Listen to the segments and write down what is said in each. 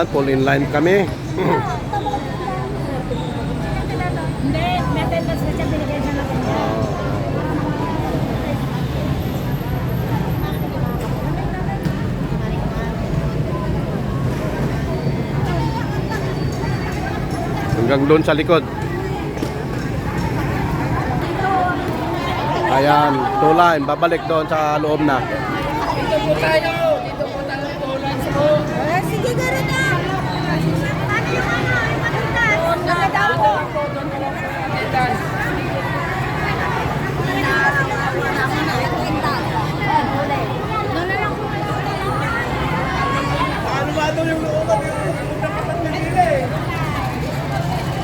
Ayan, full in line kami. Hindi, may attendance na siya, binigay siya ng Hanggang doon sa likod. Ayan, tulay, babalik doon sa loob na. Dito po tayo tulad sa po. sige, gano'n na. Ano yung ano? Doon na daw po. Paano ba ito yung looban yung dapat na nila eh?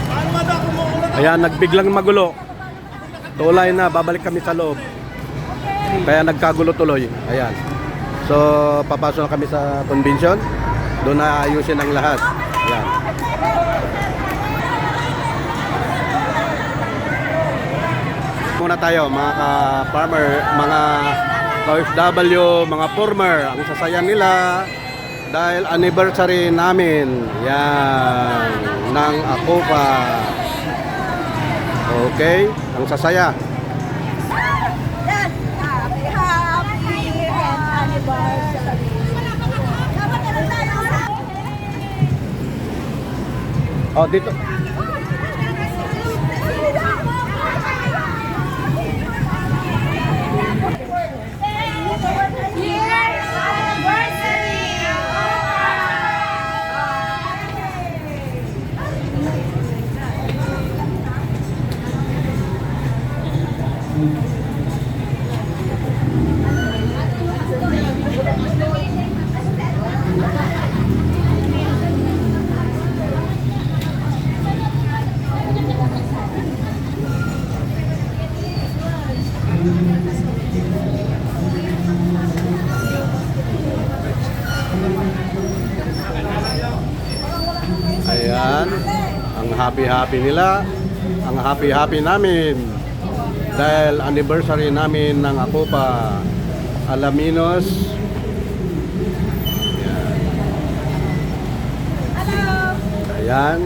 Paano ba ito ako makulat? Ayan, nagbiglang magulo. Tulay na, babalik kami sa loob. Kaya nagkagulo tuloy. Ayan. So, papasok na kami sa convention. Doon na ayusin ang lahat. Ayan. Muna tayo, mga ka-farmer, mga ka-OFW, mga farmer. Ang sasaya nila dahil anniversary namin. Yan. Ng Akopa. Okay, ang sasaya. Happy anniversary. Oh, dito. Ayan, ang happy-happy nila, ang happy-happy namin dahil anniversary namin ng Akopa Alaminos. Ayan.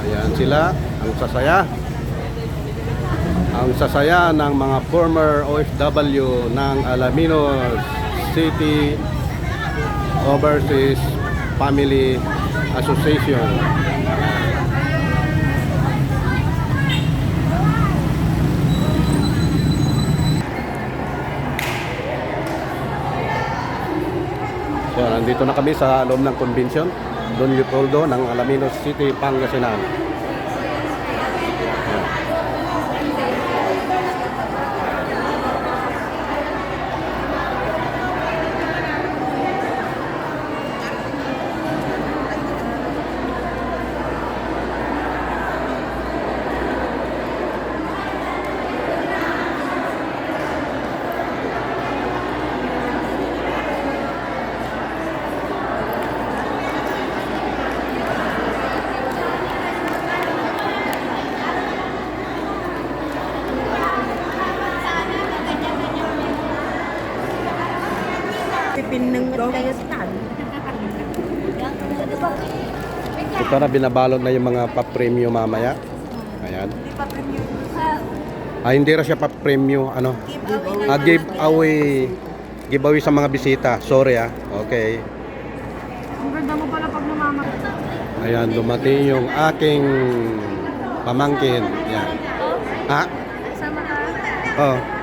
Ayan sila, ang sasaya. Ang sasaya ng mga former OFW ng Alaminos City Overseas Family Association. So, nandito na kami sa loob ng convention, Don Leopoldo ng Alaminos City, Pangasinan. Pinangat kayo sa tan. Ito na, binabalot na yung mga pa-premyo mamaya. Ayan. Hindi ra siya pa-premyo, ano? Giveaway sa mga bisita. Sorry Okay. Ang ganda mo pala pag namamatay. Ayan, dumating yung aking pamangkin. Ayan. Ha? Sama ka? Oh.